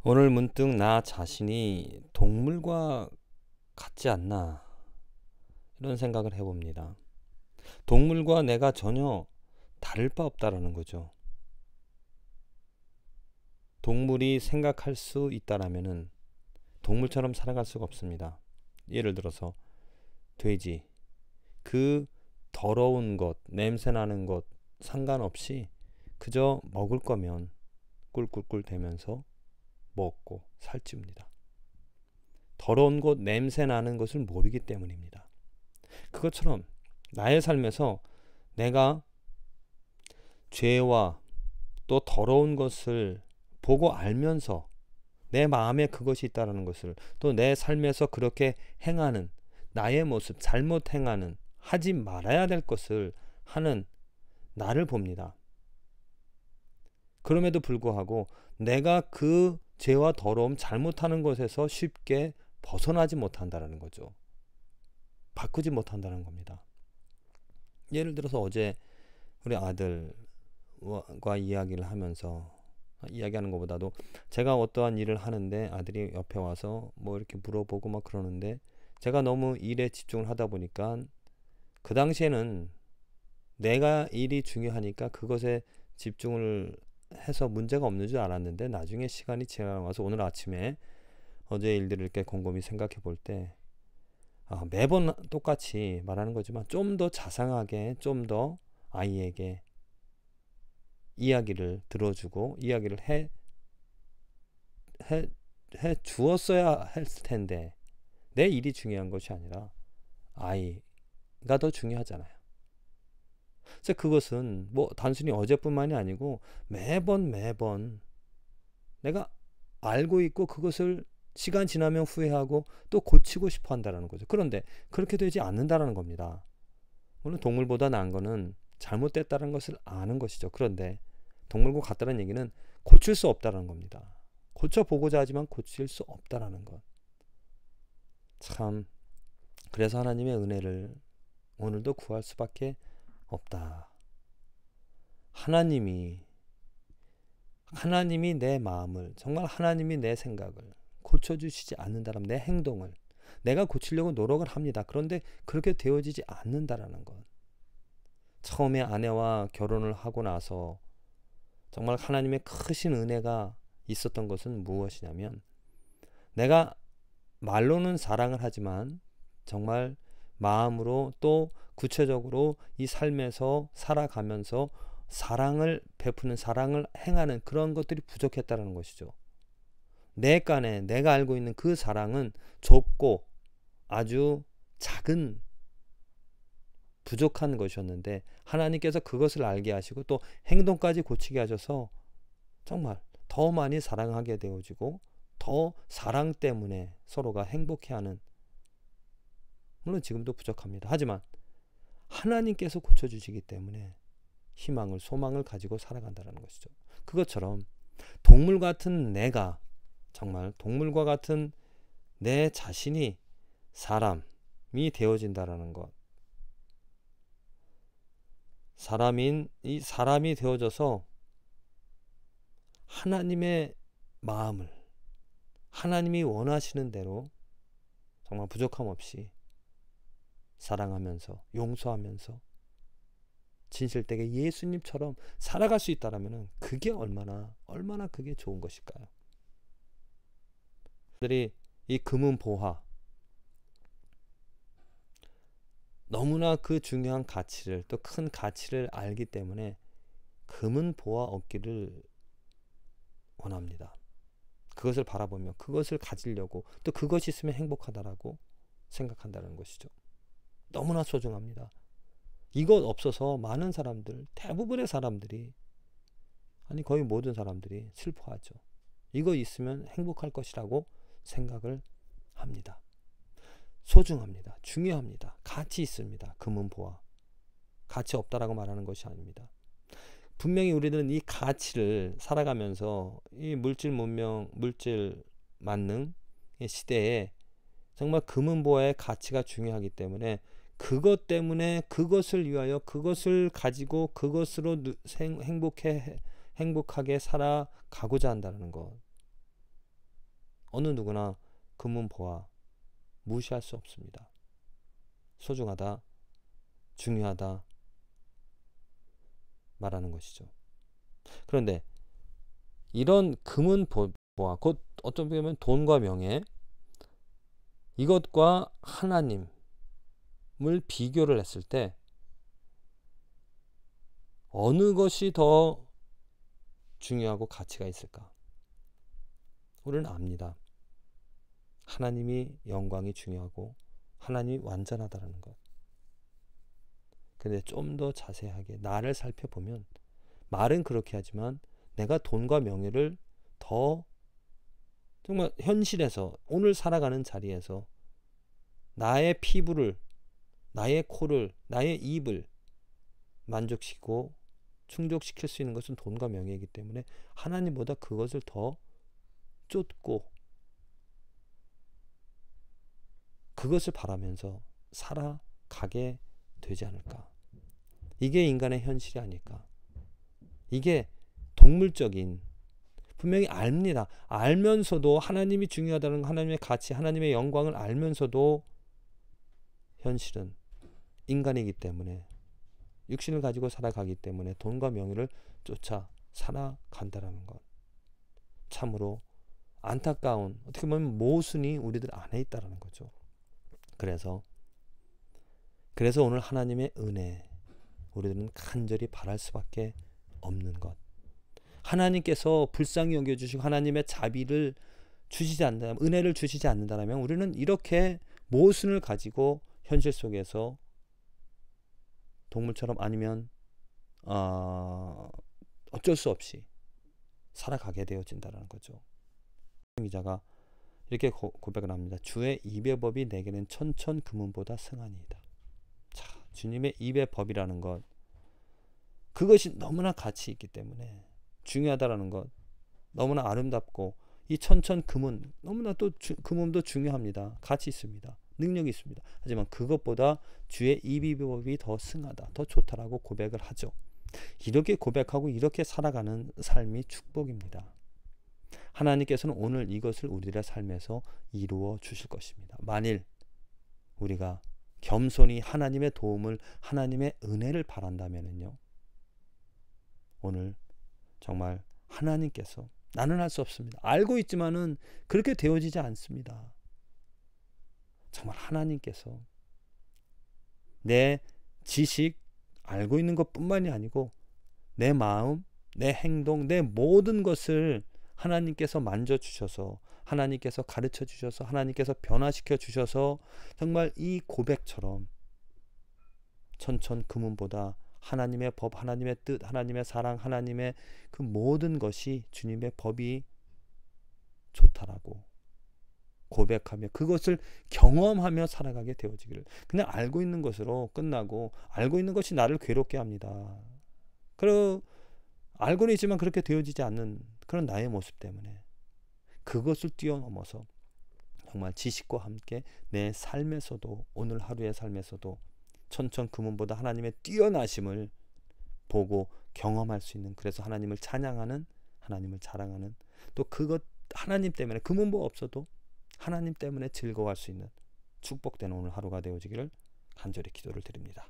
오늘 문득 나 자신이 동물과 같지 않나 이런 생각을 해봅니다. 동물과 내가 전혀 다를 바 없다라는 거죠. 동물이 생각할 수 있다라면은 동물처럼 살아갈 수가 없습니다. 예를 들어서 돼지, 그 더러운 것, 냄새 나는 것 상관없이 그저 먹을 거면 꿀꿀꿀 대면서 먹고 살찌웁니다. 더러운 것, 냄새 나는 것을 모르기 때문입니다. 그것처럼 나의 삶에서 내가 죄와 또 더러운 것을 보고 알면서 내 마음에 그것이 있다는 것을, 또 내 삶에서 그렇게 행하는 나의 모습, 잘못 행하는, 하지 말아야 될 것을 하는 나를 봅니다. 그럼에도 불구하고 내가 그 죄와 더러움, 잘못하는 것에서 쉽게 벗어나지 못한다는 거죠. 바꾸지 못한다는 겁니다. 예를 들어서 어제 우리 아들과 이야기를 하면서, 이야기하는 것보다도 제가 어떠한 일을 하는데 아들이 옆에 와서 뭐 이렇게 물어보고 막 그러는데, 제가 너무 일에 집중을 하다 보니까 그 당시에는 내가 일이 중요하니까 그것에 집중을 해서 문제가 없는 줄 알았는데, 나중에 시간이 지나가서 오늘 아침에 어제 일들을 이렇게 곰곰이 생각해 볼 때, 매번 똑같이 말하는 거지만 좀 더 자상하게, 좀 더 아이에게 이야기를 들어주고 이야기를 해, 해 주었어야 했을 텐데, 내 일이 중요한 것이 아니라 아이가 더 중요하잖아요. 그래서 그것은 뭐 단순히 어제뿐만이 아니고 매번 내가 알고 있고 그것을 시간 지나면 후회하고 또 고치고 싶어 한다는 거죠. 그런데 그렇게 되지 않는다는 겁니다. 물론 동물보다 나은 거는 잘못됐다는 것을 아는 것이죠. 그런데 동물과 같다는 얘기는 고칠 수 없다는 겁니다. 고쳐보고자 하지만 고칠 수 없다는 것. 참, 그래서 하나님의 은혜를 오늘도 구할 수밖에 없다. 하나님이 내 마음을, 정말 하나님이 내 생각을 고쳐주시지 않는다면, 내 행동을 내가 고치려고 노력을 합니다. 그런데 그렇게 되어지지 않는다라는 것. 처음에 아내와 결혼을 하고 나서 정말 하나님의 크신 은혜가 있었던 것은 무엇이냐면, 내가 말로는 사랑을 하지만 정말 마음으로 또 구체적으로 이 삶에서 살아가면서 사랑을 베푸는, 사랑을 행하는 그런 것들이 부족했다는 것이죠. 내 깐에 내가 알고 있는 그 사랑은 좁고 아주 작은 부족한 것이었는데, 하나님께서 그것을 알게 하시고 또 행동까지 고치게 하셔서 정말 더 많이 사랑하게 되어지고, 더 사랑 때문에 서로가 행복해하는, 물론 지금도 부족합니다. 하지만 하나님께서 고쳐주시기 때문에 희망을, 소망을 가지고 살아간다는 것이죠. 그것처럼 동물 같은 내가, 정말 동물과 같은 내 자신이 사람이 되어진다라는 것. 이 사람이 되어져서 하나님의 마음을, 하나님이 원하시는 대로 정말 부족함 없이 사랑하면서, 용서하면서 진실되게 예수님처럼 살아갈 수 있다라면 그게 얼마나 그게 좋은 것일까요? 들이 이 금은 보화, 너무나 그 중요한 가치를, 또 큰 가치를 알기 때문에 금은 보화 얻기를 원합니다. 그것을 바라보며 그것을 가지려고, 또 그것이 있으면 행복하다라고 생각한다는 것이죠. 너무나 소중합니다. 이것 없어서 많은 사람들, 대부분의 사람들이, 아니 거의 모든 사람들이 슬퍼하죠. 이거 있으면 행복할 것이라고 생각을 합니다. 소중합니다. 중요합니다. 가치 있습니다. 금은 보화. 가치 없다라고 말하는 것이 아닙니다. 분명히 우리들은 이 가치를 살아가면서 이 물질 문명, 물질 만능 시대에 정말 금은 보화의 가치가 중요하기 때문에, 그것 때문에 그것을 위하여, 그것을 가지고 그것으로 행복하게 살아가고자 한다는 것. 어느 누구나 금은보화 무시할 수 없습니다. 소중하다, 중요하다 말하는 것이죠. 그런데 이런 금은보화, 곧 어떤 보면 돈과 명예, 이것과 하나님을 비교를 했을 때 어느 것이 더 중요하고 가치가 있을까? 우리는 압니다. 하나님이 영광이 중요하고 하나님이 완전하다는 것. 근데 좀 더 자세하게 나를 살펴보면, 말은 그렇게 하지만 내가 돈과 명예를 더 정말 현실에서 오늘 살아가는 자리에서 나의 피부를, 나의 코를, 나의 입을 만족시키고 충족시킬 수 있는 것은 돈과 명예이기 때문에 하나님보다 그것을 더 쫓고 그것을 바라면서 살아가게 되지 않을까. 이게 인간의 현실이 아닐까. 이게 동물적인, 분명히 압니다. 알면서도 하나님이 중요하다는, 하나님의 가치, 하나님의 영광을 알면서도 현실은 인간이기 때문에, 육신을 가지고 살아가기 때문에 돈과 명예를 쫓아 살아간다는 것. 참으로 안타까운, 어떻게 보면 모순이 우리들 안에 있다는 거죠. 그래서 오늘 하나님의 은혜, 우리들은 간절히 바랄 수밖에 없는 것. 하나님께서 불쌍히 여겨주시고 하나님의 자비를 주시지 않는다면, 은혜를 주시지 않는다면 우리는 이렇게 모순을 가지고 현실 속에서 동물처럼, 아니면 어쩔 수 없이 살아가게 되어진다는 거죠. 기자가 이렇게 고백을 합니다. 주의 입의 법이 내게는 천천 금은보다 승하니이다. 자, 주님의 입의 법이라는 것, 그것이 너무나 가치 있기 때문에 중요하다라는 것, 너무나 아름답고, 이 천천 금은 너무나 또 금은도 중요합니다. 가치 있습니다. 능력이 있습니다. 하지만 그것보다 주의 입의 법이 더 승하다, 더 좋다라고 고백을 하죠. 이렇게 고백하고 이렇게 살아가는 삶이 축복입니다. 하나님께서는 오늘 이것을 우리들의 삶에서 이루어 주실 것입니다. 만일 우리가 겸손히 하나님의 도움을, 하나님의 은혜를 바란다면요, 오늘 정말 하나님께서, 나는 할 수 없습니다. 알고 있지만은 그렇게 되어지지 않습니다. 정말 하나님께서 내 지식, 알고 있는 것뿐만이 아니고 내 마음, 내 행동, 내 모든 것을 하나님께서 만져주셔서, 하나님께서 가르쳐 주셔서, 하나님께서 변화시켜 주셔서 정말 이 고백처럼 천천 금은보다 하나님의 법, 하나님의 뜻, 하나님의 사랑, 하나님의 그 모든 것이, 주님의 법이 좋다라고 고백하며 그것을 경험하며 살아가게 되어지기를. 그냥 알고 있는 것으로 끝나고, 알고 있는 것이 나를 괴롭게 합니다. 알고는 있지만 그렇게 되어지지 않는 그런 나의 모습 때문에 그것을 뛰어넘어서 정말 지식과 함께 내 삶에서도, 오늘 하루의 삶에서도 천천 금은보다 하나님의 뛰어나심을 보고 경험할 수 있는, 그래서 하나님을 찬양하는, 하나님을 자랑하는, 또 그것 하나님 때문에, 금은보가 없어도 하나님 때문에 즐거워할 수 있는 축복된 오늘 하루가 되어지기를 간절히 기도를 드립니다.